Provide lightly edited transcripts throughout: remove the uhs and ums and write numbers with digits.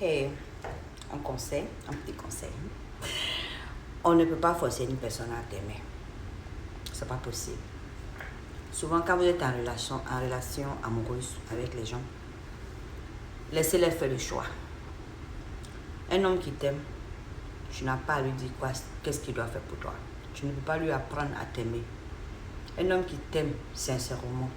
Et un conseil, un petit conseil. On ne peut pas forcer une personne à t'aimer. C'est pas possible. Souvent, quand vous êtes en relation amoureuse avec les gens, laissez-les faire le choix. Un homme qui t'aime, tu n'as pas à lui dire qu'est-ce qu'il doit faire pour toi. Tu ne peux pas lui apprendre à t'aimer. Un homme qui t'aime sincèrement,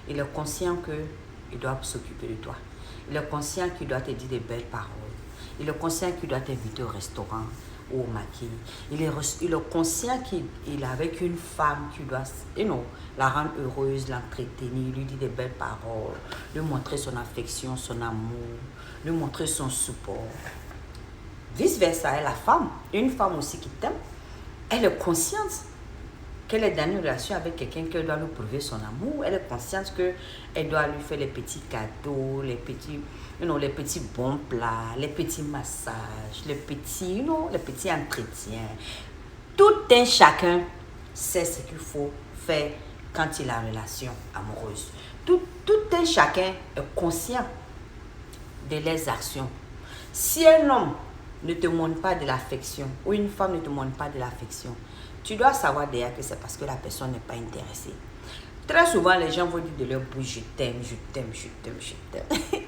il est conscient qu'il doit s'occuper de toi. Il est conscient qu'il doit te dire des belles paroles. Il est conscient qu'il doit t'inviter au restaurant ou au maquis. Il est conscient qu'il est avec une femme qui doit la rendre heureuse, l'entretenir, lui dire des belles paroles, lui montrer son affection, son amour, lui montrer son support. Vice-versa, la femme, une femme aussi qui t'aime, elle est consciente qu'elle est dans une relation avec quelqu'un qu'elle doit lui prouver son amour. Elle est consciente qu'elle doit lui faire les petits cadeaux, les petits bons plats, les petits massages, les petits entretiens. Tout un chacun sait ce qu'il faut faire quand il a une relation amoureuse. Tout un chacun est conscient de leurs actions. Si un homme ne te montre pas de l'affection ou une femme ne te montre pas de l'affection, tu dois savoir déjà que c'est parce que la personne n'est pas intéressée. Très souvent, les gens vont dire de leur bouche, je t'aime, je t'aime, je t'aime, je t'aime.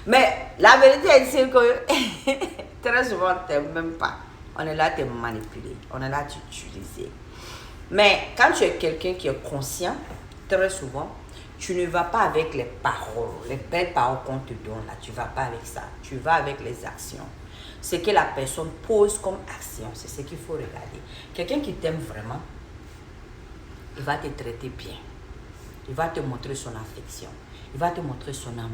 Mais la vérité est que très souvent, on ne t'aime même pas. On est là à te manipuler, on est là à t'utiliser. Mais quand tu es quelqu'un qui est conscient, très souvent, tu ne vas pas avec les paroles, les belles paroles qu'on te donne là, tu ne vas pas avec ça. Tu vas avec les actions. Ce que la personne pose comme action, c'est ce qu'il faut regarder. Quelqu'un qui t'aime vraiment, il va te traiter bien. Il va te montrer son affection. Il va te montrer son amour.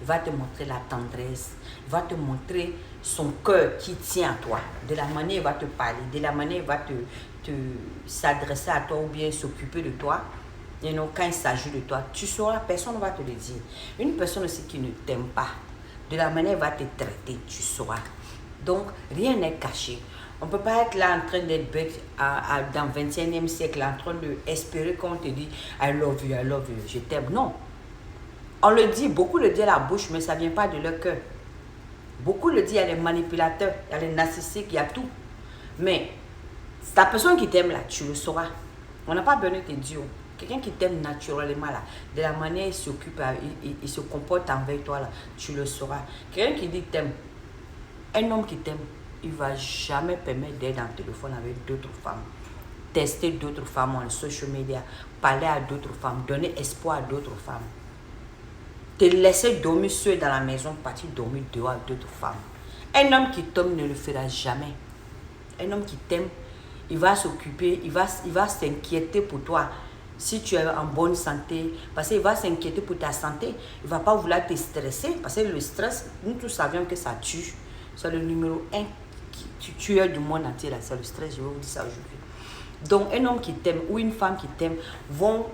Il va te montrer la tendresse. Il va te montrer son cœur qui tient à toi. De la manière il va te parler, de la manière il va te s'adresser à toi ou bien s'occuper de toi. Et non, quand il s'agit de toi, tu sauras, personne ne va te le dire. Une personne aussi qui ne t'aime pas, de la manière il va te traiter, tu sauras. Donc, rien n'est caché. On ne peut pas être là en train d'être bête dans le 21e siècle, en train d'espérer qu'on te dit « I love you, je t'aime ». Non. On le dit, beaucoup le disent à la bouche, mais ça ne vient pas de leur cœur. Beaucoup le disent, il y a les manipulateurs, il y a les narcissiques, il y a tout. Mais ta personne qui t'aime là, tu le sauras. On n'a pas besoin de te dire. Quelqu'un qui t'aime naturellement là, de la manière il s'occupe, il se comporte envers toi là, tu le sauras. Quelqu'un qui dit t'aime, un homme qui t'aime, il ne va jamais permettre d'être en téléphone avec d'autres femmes, tester d'autres femmes en social media, parler à d'autres femmes, donner espoir à d'autres femmes, te laisser dormir seul dans la maison, partir dormir dehors avec d'autres femmes. Un homme qui t'aime ne le fera jamais. Un homme qui t'aime, il va s'occuper, il va s'inquiéter pour toi. Si tu es en bonne santé, parce qu'il va s'inquiéter pour ta santé, il ne va pas vouloir te stresser, parce que le stress, nous tous savions que ça tue. C'est le numéro 1 qui tue du monde entier, là, c'est le stress, je vais vous dire ça aujourd'hui. Donc, un homme qui t'aime ou une femme qui t'aime,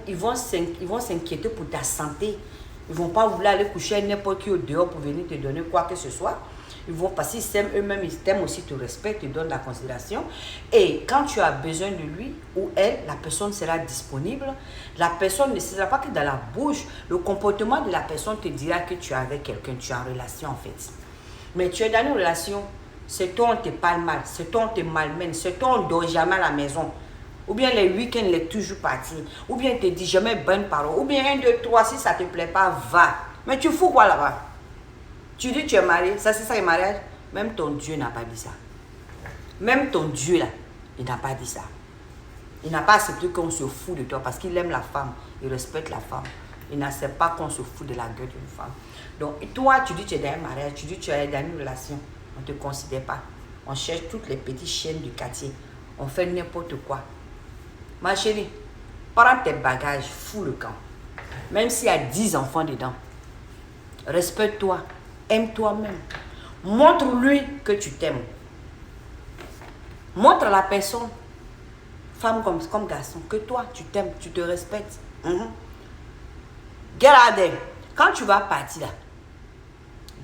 ils vont s'inquiéter pour ta santé. Ils ne vont pas vouloir aller coucher n'importe qui au dehors pour venir te donner quoi que ce soit. Ils vont, parce qu'ils s'aiment eux-mêmes, ils t'aiment aussi, te respectent, te donnent la considération. Et quand tu as besoin de lui ou elle, la personne sera disponible. La personne ne sera pas que dans la bouche. Le comportement de la personne te dira que tu es avec quelqu'un, tu es en relation en fait. Mais tu es dans une relation, c'est toi on te parle mal, c'est toi on te malmène, c'est toi on ne dort jamais à la maison. Ou bien les week-ends, il est toujours parti. Ou bien il te dit jamais bonne parole. Ou bien 1, 2, 3, si ça ne te plaît pas, va. Mais tu fous quoi là-bas? Tu dis tu es marié, ça c'est ça le mariage. Même ton Dieu n'a pas dit ça. Même ton Dieu là, il n'a pas dit ça. Il n'a pas accepté qu'on se fout de toi parce qu'il aime la femme, il respecte la femme. Il n'accepte pas qu'on se fout de la gueule d'une femme. Donc toi, tu dis tu es dans un mariage, tu dis tu es dans une relation. On ne te considère pas. On cherche toutes les petites chiennes du quartier. On fait n'importe quoi. Ma chérie, prends tes bagages, fous le camp. Même s'il y a 10 enfants dedans. Respecte-toi. Aime toi-même. Montre-lui que tu t'aimes. Montre à la personne, femme comme garçon, que toi, tu t'aimes, tu te respectes. Get out there. Quand tu vas partir là,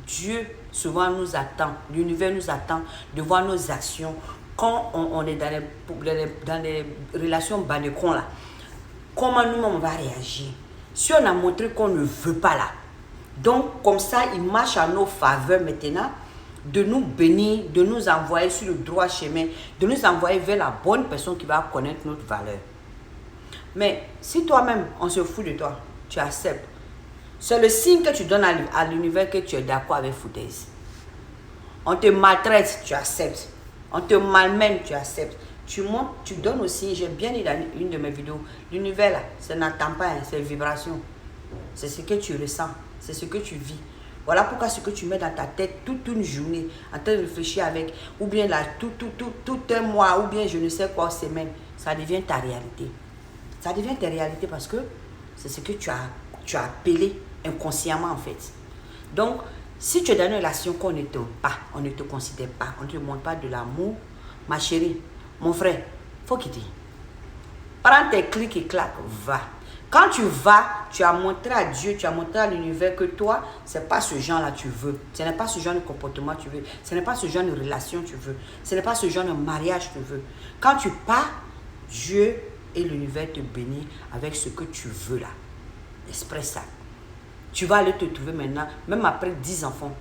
Dieu souvent nous attend, l'univers nous attend de voir nos actions. Quand on est dans les relations bannécons là, comment nous on va réagir? Si on a montré qu'on ne veut pas là, donc comme ça il marche à nos faveurs maintenant, de nous bénir, de nous envoyer sur le droit chemin, de nous envoyer vers la bonne personne qui va connaître notre valeur. Mais si toi-même, on se fout de toi, tu acceptes, c'est le signe que tu donnes à l'univers que tu es d'accord avec foutaise. On te maltraite, tu acceptes. On te malmène, tu acceptes. Tu montes, tu donnes aussi, j'ai bien dit dans une de mes vidéos, l'univers là, ça n'attend pas, hein, c'est vibration. C'est ce que tu ressens, c'est ce que tu vis. Voilà pourquoi ce que tu mets dans ta tête toute une journée, en train de réfléchir avec, ou bien là, tout un mois, ou bien je ne sais quoi, semaine, ça devient ta réalité. Ça devient ta réalité parce que c'est ce que tu as appelé inconsciemment en fait. Donc, si tu es dans une relation qu'on ne t'aime pas, on ne te considère pas, on ne te montre pas de l'amour, ma chérie, mon frère, faut quitter. Prends tes clics et claques, va. Quand tu vas, tu as montré à Dieu, tu as montré à l'univers que toi, ce n'est pas ce genre-là que tu veux. Ce n'est pas ce genre de comportement que tu veux. Ce n'est pas ce genre de relation que tu veux. Ce n'est pas ce genre de mariage que tu veux. Quand tu pars, Dieu et l'univers te bénissent avec ce que tu veux là. Express ça. Tu vas aller te trouver maintenant, même après 10 enfants.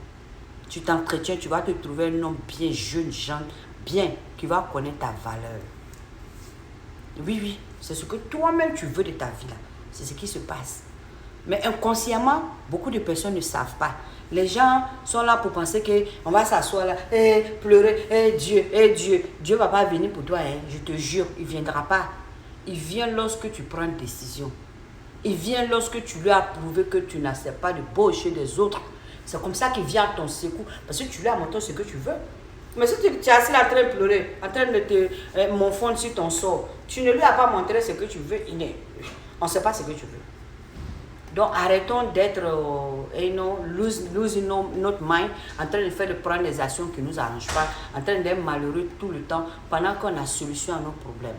Tu t'entretiens, tu vas te trouver un homme bien jeune, jeune, bien, qui va connaître ta valeur. Oui, c'est ce que toi-même tu veux de ta vie là. C'est ce qui se passe. Mais inconsciemment, beaucoup de personnes ne savent pas. Les gens sont là pour penser qu'on va s'asseoir là, pleurer, Dieu. Dieu ne va pas venir pour toi, hein, je te jure, il ne viendra pas. Il vient lorsque tu prends une décision. Il vient lorsque tu lui as prouvé que tu n'acceptes pas de boucher des autres. C'est comme ça qu'il vient à ton secours. Parce que tu lui as montré ce que tu veux. Mais si tu es assis là en train de pleurer, en train de te morfondre sur ton sort, tu ne lui as pas montré ce que tu veux. On ne sait pas ce que tu veux. Donc arrêtons d'être, losing notre mind, en train de faire de prendre des actions qui ne nous arrangent pas, en train d'être malheureux tout le temps, pendant qu'on a solution à nos problèmes.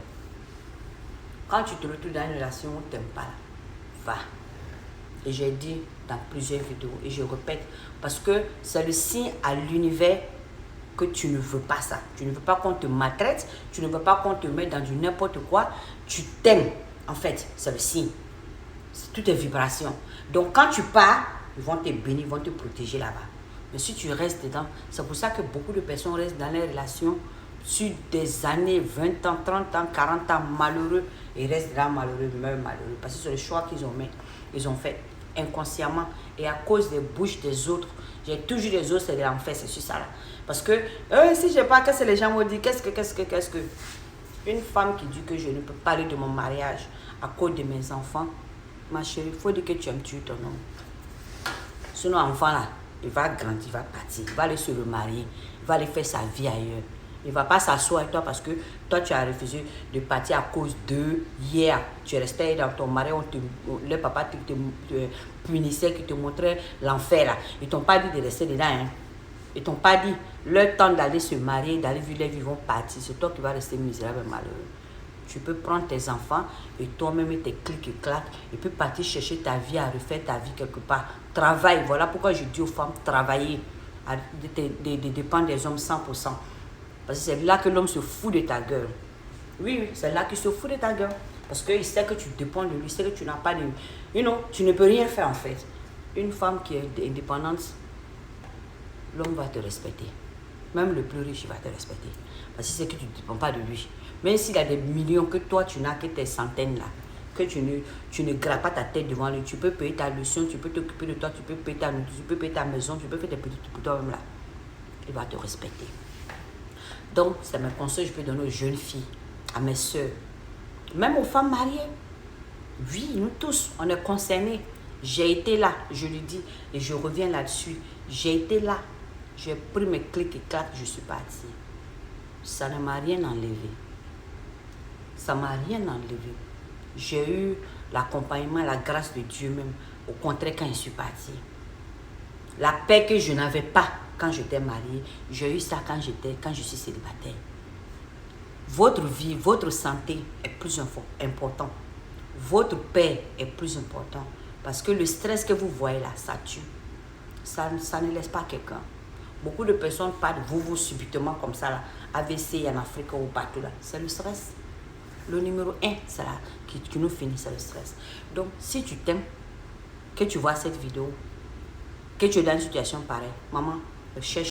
Quand tu te retrouves dans une relation où tu n'aimes pas, va. Et j'ai dit dans plusieurs vidéos, et je répète, parce que c'est le signe à l'univers que tu ne veux pas ça. Tu ne veux pas qu'on te maltraite, tu ne veux pas qu'on te mette dans du n'importe quoi. Tu t'aimes, en fait, c'est le signe. C'est toutes tes vibrations. Donc quand tu pars, ils vont te bénir, ils vont te protéger là-bas. Mais si tu restes dedans, c'est pour ça que beaucoup de personnes restent dans les relations sur des années, 20 ans, 30 ans, 40 ans, malheureux, et restent là malheureux, meurent malheureux. Parce que c'est le choix qu'ils ont fait inconsciemment. Et à cause des bouches des autres, j'ai toujours des autres, c'est de l'enfer, c'est sur ça là. Parce que, si je sais pas, qu'est-ce que les gens m'ont dit, qu'est-ce que... Une femme qui dit que je ne peux pas parler de mon mariage à cause de mes enfants, ma chérie, il faut dire que tu aimes tuer ton homme. Sinon, l'enfant là, il va grandir, il va partir, il va aller se remarier, il va aller faire sa vie ailleurs. Il ne va pas s'asseoir avec toi parce que toi, tu as refusé de partir à cause de hier. Tu restais dans ton mari, le papa te punissait, qui te montrait l'enfer là. Ils ne t'ont pas dit de rester dedans. Hein. Ils ne t'ont pas dit leur temps d'aller se marier, d'aller vivre les vivants partir. C'est toi qui vas rester misérable et malheureux. Tu peux prendre tes enfants et toi-même tes clics et claques et puis partir chercher ta vie, à refaire ta vie quelque part. Travaille. Voilà pourquoi je dis aux femmes, travailler, de dépendre des hommes 100%. Parce que c'est là que l'homme se fout de ta gueule. Oui, c'est là qu'il se fout de ta gueule. Parce qu'il sait que tu dépends de lui, il sait que tu n'as pas de... tu ne peux rien faire en fait. Une femme qui est indépendante, l'homme va te respecter. Même le plus riche, il va te respecter. Parce que c'est que tu ne dépends pas de lui. Même s'il a des millions que toi, tu n'as que tes centaines là, que tu ne grappes pas ta tête devant lui, tu peux payer ta leçon, tu peux t'occuper de toi, tu peux payer ta nourriture, tu peux payer ta maison, tu peux faire des petits trucs pour toi-même là. Il va te respecter. Donc, c'est mes conseils que je peux donner aux jeunes filles, à mes soeurs, même aux femmes mariées. Oui, nous tous, on est concernés. J'ai été là, je le dis, et je reviens là-dessus. J'ai été là, j'ai pris mes clics et claques, je suis partie. Ça ne m'a rien enlevé. Ça ne m'a rien enlevé. J'ai eu l'accompagnement, la grâce de Dieu même. Au contraire, quand je suis partie. La paix que je n'avais pas quand j'étais mariée, j'ai eu ça quand je suis célibataire. Votre vie, votre santé est plus important. Votre paix est plus important. Parce que le stress que vous voyez là, ça tue. Ça ne laisse pas quelqu'un. Beaucoup de personnes partent vous subitement comme ça là. AVC en Afrique ou partout là. C'est le stress. Le numéro 1, c'est là qui nous finit, c'est le stress. Donc, si tu t'aimes, que tu vois cette vidéo, que tu es dans une situation pareille, maman, cherche